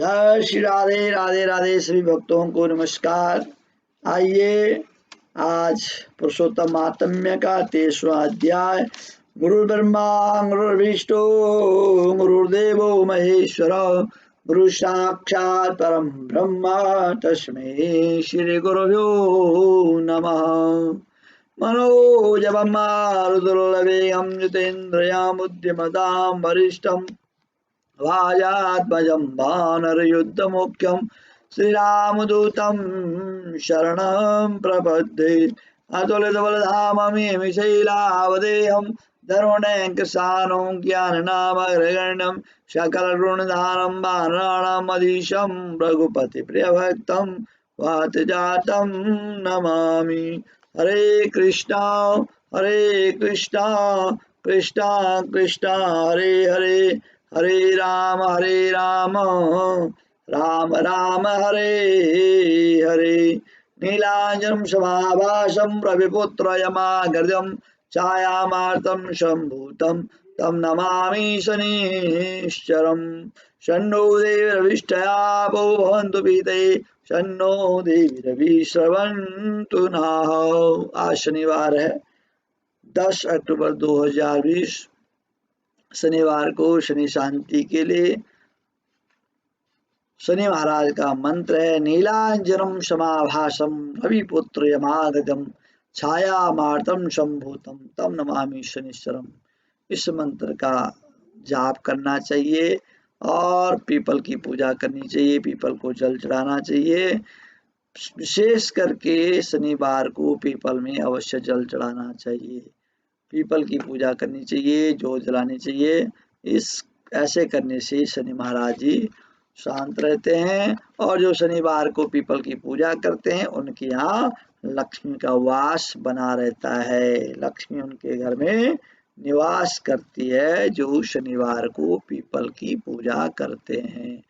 जय श्री राधे राधे राधे। सभी भक्तों को नमस्कार। आइए आज पुरुषोत्तम महात्म्य का 23वां अध्याय, गुरु ब्रह्मा गुरुर्विष्णु गुरुर्देवो महेश्वर गुरु साक्षात् परम ब्रह्म तस्मै श्री गुरुभ्यो नमः। मनोजवं मारुतुल्यवेगं जितेन्द्रियां बुद्धिमतां वरिष्ठं वाजात्मजं वानरयुद्धमुख्यं श्रीरामदूतं शरणं प्रपद्ये। अतुलितबलधामं शैलावदेहं धर्मणेकसानो ज्ञाननामग्रगण्यं सकलगुणधारं वानराणामधीशं रघुपतिप्रियभक्तं वातजातं नमामि। हरे कृष्णा कृष्णा कृष्णा हरे हरे, हरे राम राम राम हरे हरे। नीलांजनं समाभासं रविपुत्रयमागर्जं छायामार्तं सम्भूतं तं नमामि शनिश्चरम्। शन्नो देवीरविष्टया पो भवन्तु पीते, शन्नो देवीरवि श्रवन्तु नः। आज शनिवार है 10 अक्टूबर 2020। शनिवार को शनि शांति के लिए शनि महाराज का मंत्र है नीलांजनम समाभासम रविपुत्र यमागतम छायामार्तम संभूतम तम नमामि शनिश्चरम। इस मंत्र का जाप करना चाहिए और पीपल की पूजा करनी चाहिए, पीपल को जल चढ़ाना चाहिए। विशेष करके शनिवार को पीपल में अवश्य जल चढ़ाना चाहिए, पीपल की पूजा करनी चाहिए, जोत जलानी चाहिए। इस ऐसे करने से शनि महाराज जी शांत रहते हैं और जो शनिवार को पीपल की पूजा करते हैं उनके यहाँ लक्ष्मी का वास बना रहता है, लक्ष्मी उनके घर में निवास करती है जो शनिवार को पीपल की पूजा करते हैं।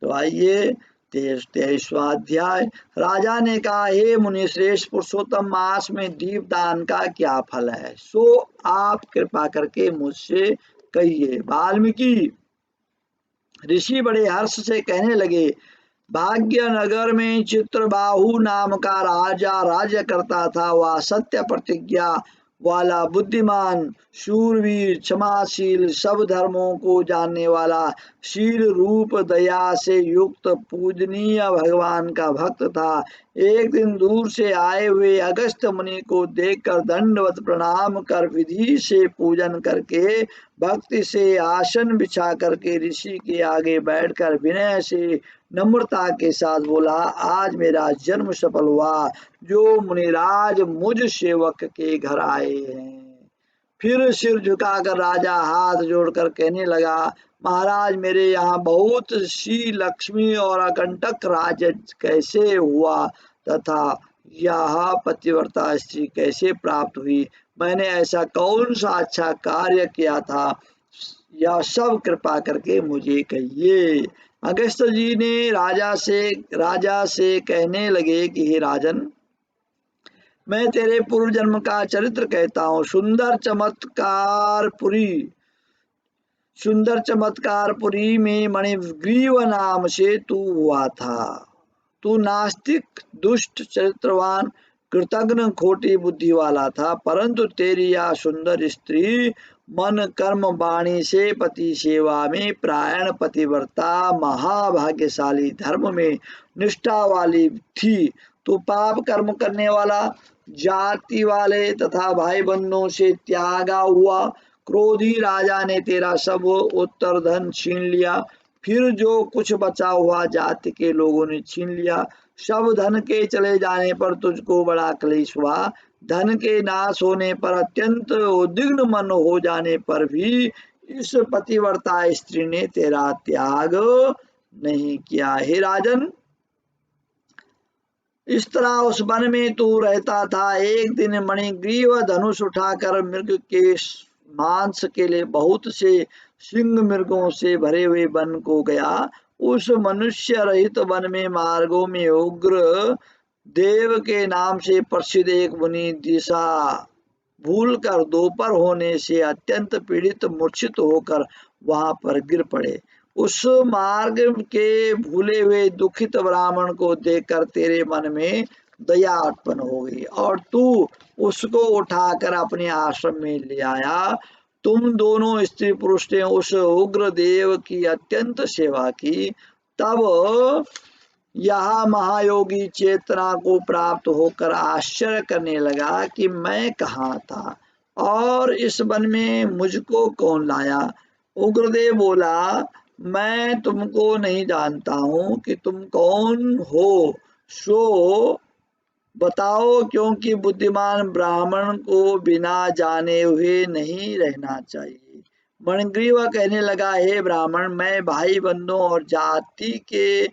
तो आइए 23वां अध्याय। राजा ने कहा, हे मुनि श्रेष्ठ, पुरुषोत्तम मास में दीपदान का क्या फल है, सो आप कृपा करके मुझसे कहिए। वाल्मीकि ऋषि बड़े हर्ष से कहने लगे, भाग्यनगर में चित्रबाहु नाम का राजा राज्य करता था। वह सत्य प्रतिज्ञा वाला, बुद्धिमान, शूरवीर, क्षमाशील, सब धर्मों को जानने वाला, शील रूप दया से युक्त पूजनीय भगवान का भक्त था। एक दिन दूर से आए हुए अगस्त्य मुनि को देखकर दंडवत प्रणाम कर विधि से पूजन करके भक्ति से आसन बिछा करके ऋषि के आगे बैठकर विनय से नम्रता के साथ बोला, आज मेरा जन्म सफल हुआ जो मुनिराज मुझ सेवक के घर आए हैं। फिर सिर झुकाकर राजा हाथ जोड़कर कहने लगा, महाराज मेरे यहाँ बहुत सी लक्ष्मी और अकंटक राज्य कैसे हुआ तथा यह पतिव्रता स्त्री कैसे प्राप्त हुई, मैंने ऐसा कौन सा अच्छा कार्य किया था, यह सब कृपा करके मुझे कहिए। अगस्त्य जी ने राजा से कहने लगे कि हे राजन, मैं तेरे पूर्व जन्म का चरित्र कहता हूँ। सुंदर चमत्कारपुरी में मणिग्रीव नाम से तू हुआ था। तू नास्तिक, दुष्ट, चरित्रवान, कृतघ्न, खोटी बुद्धि वाला था, परंतु तेरी यह सुंदर स्त्री मन कर्म वाणी से पति सेवा में प्रायण, पतिव्रता, महाभाग्यशाली, धर्म में निष्ठा वाली थी। तू पाप कर्म करने वाला, जाति वाले तथा भाई बंधुओं से त्यागा हुआ। क्रोधी राजा ने तेरा सब उत्तर धन छीन लिया, फिर जो कुछ बचा हुआ जाति के लोगों ने छीन लिया। सब धन के चले जाने पर तुझको बड़ा क्लेश हुआ। धन के नाश होने पर, अत्यंत उद्विग्न मन हो जाने पर भी इस पतिव्रता स्त्री ने तेरा त्याग नहीं किया। हे राजन, इस तरह उस वन में तू रहता था। एक दिन मणिग्रीव धनुष उठाकर मृग के मांस के लिए बहुत से सिंह मृगों से भरे हुए वन को गया। उस मनुष्य रहित वन में मार्गों में उग्र देव के नाम से प्रसिद्ध एक मुनि दिशा भूलकर दोपहर होने से अत्यंत पीड़ित मूर्छित होकर वहां पर गिर पड़े। उस मार्ग के भूले हुए दुखित ब्राह्मण को देखकर तेरे मन में दया उत्पन्न हो गई और तू उसको उठाकर अपने आश्रम में ले आया। तुम दोनों स्त्री पुरुष ने उस उग्र देव की अत्यंत सेवा की। तब यह महायोगी चेतना को प्राप्त होकर आश्चर्य करने लगा कि मैं कहाँ था और इस वन में मुझको कौन लाया। उग्रदेव बोला, मैं तुमको नहीं जानता हूँ कि तुम कौन हो, सो बताओ, क्योंकि बुद्धिमान ब्राह्मण को बिना जाने हुए नहीं रहना चाहिए। मणिग्रीव कहने लगा, हे ब्राह्मण, मैं भाई बंधुओं और जाति के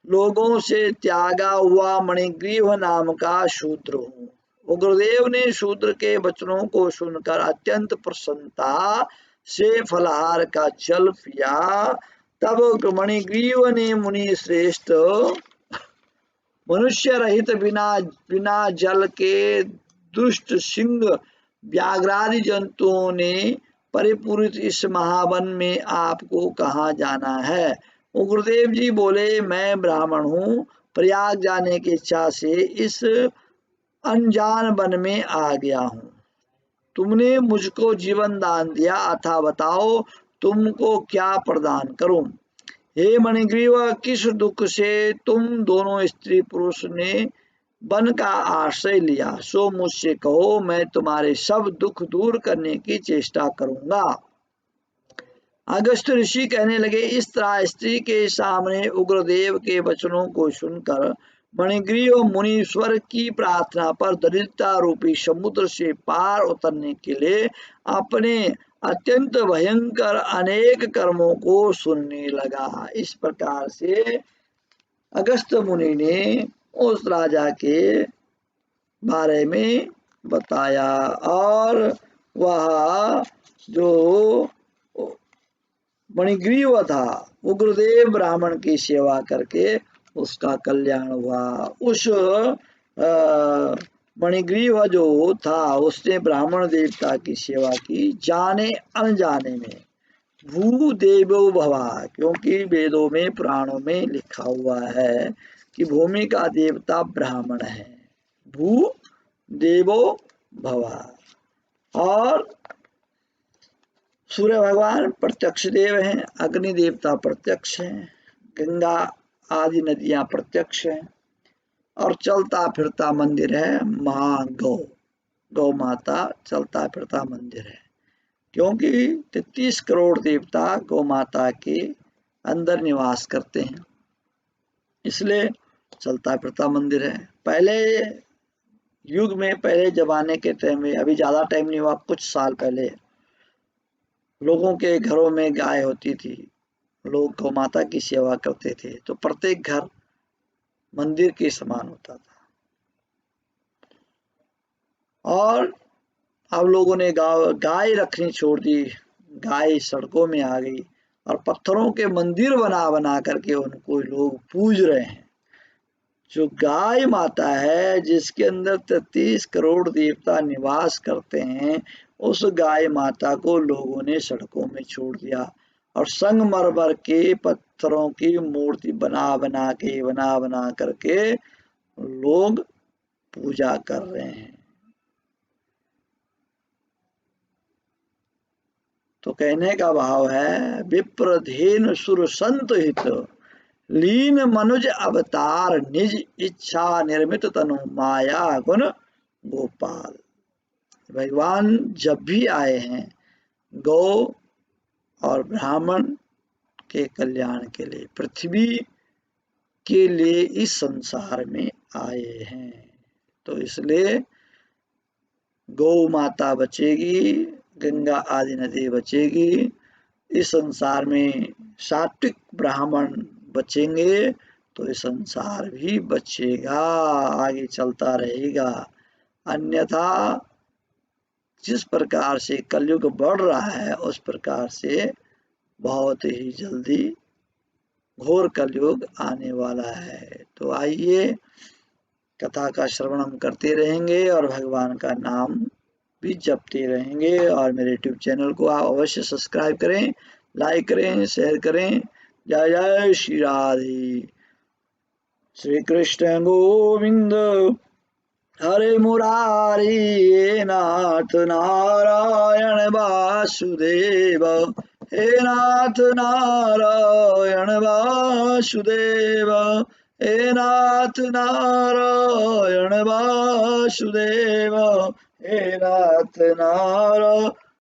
लोगों से त्यागा हुआ मणिग्रीव नाम का शूद्र हूँ। उग्रदेव ने शूद्र के वचनों को सुनकर अत्यंत प्रसन्नता से फलाहार का जल पिया। तब मणिग्रीव ने मुनि श्रेष्ठ, मनुष्य रहित बिना जल के दुष्ट सिंह व्याघ्रादि जंतुओं ने परिपूरित इस महावन में आपको कहाँ जाना है। उग्रदेव जी बोले, मैं ब्राह्मण हूँ, प्रयाग जाने की इच्छा से इस अनजान वन में आ गया हूँ। तुमने मुझको जीवन दान दिया, अथा बताओ तुमको क्या प्रदान करूं। हे मणिग्रीव, किस दुख से तुम दोनों स्त्री पुरुष ने वन का आश्रय लिया, सो मुझसे कहो, मैं तुम्हारे सब दुख दूर करने की चेष्टा करूंगा। अगस्त ऋषि कहने लगे, इस तरह स्त्री के सामने उग्रदेव के वचनों को सुनकर मणिग्रीव मुनीश्वर की प्रार्थना पर दरिद्रता रूपी समुद्र से पार उतरने के लिए अपने अत्यंत भयंकर अनेक कर्मों को सुनने लगा। इस प्रकार से अगस्त मुनि ने उस राजा के बारे में बताया और वह जो मणिग्रीव था, उग्रदेव ब्राह्मण की सेवा करके उसका कल्याण हुआ। उस मणिग्रीव जो था उसने ब्राह्मण देवता की सेवा की, जाने अनजाने में। भू देवो भवा, क्योंकि वेदों में पुराणों में लिखा हुआ है कि भूमि का देवता ब्राह्मण है। भू देवो भवा। और सूर्य भगवान प्रत्यक्ष देव हैं, अग्नि देवता प्रत्यक्ष हैं, गंगा आदि नदियां प्रत्यक्ष हैं और चलता फिरता मंदिर है गौ माता चलता फिरता मंदिर है, क्योंकि 33 करोड़ देवता गौ माता के अंदर निवास करते हैं, इसलिए चलता फिरता मंदिर है। पहले युग में, पहले जमाने के टाइम में, अभी ज्यादा टाइम नहीं हुआ, कुछ साल पहले लोगों के घरों में गाय होती थी, लोग गौ माता की सेवा करते थे, तो प्रत्येक घर मंदिर के समान होता था। और अब लोगों ने गाय रखनी छोड़ दी, गाय सड़कों में आ गई और पत्थरों के मंदिर बना बना करके उनको लोग पूज रहे हैं। जो गाय माता है, जिसके अंदर 33 करोड़ देवता निवास करते हैं, उस गाय माता को लोगों ने सड़कों में छोड़ दिया और संगमरमर के पत्थरों की मूर्ति बना बना करके लोग पूजा कर रहे हैं। तो कहने का भाव है, विप्रधेनु सुर संत हित लीन मनुज अवतार निज इच्छा निर्मित तनु माया गुण गोपाल। भगवान जब भी आए हैं गौ और ब्राह्मण के कल्याण के लिए, पृथ्वी के लिए इस संसार में आए हैं। तो इसलिए गौ माता बचेगी, गंगा आदि नदी बचेगी, इस संसार में सात्विक ब्राह्मण बचेंगे तो ये संसार भी बचेगा, आगे चलता रहेगा। अन्यथा जिस प्रकार से कलयुग बढ़ रहा है, उस प्रकार से बहुत ही जल्दी घोर कलयुग आने वाला है। तो आइए कथा का श्रवण हम करते रहेंगे और भगवान का नाम भी जपते रहेंगे। और मेरे यूट्यूब चैनल को आप अवश्य सब्सक्राइब करें, लाइक करें, शेयर करें, जय जय श्री राधे। श्री कृष्ण गोविंद हरे मुरारी, हे नाथ नारायण वासुदेव, हे नाथ नारायण वासुदेव, हे नाथ नारायण वासुदेव, हे नाथ नारायण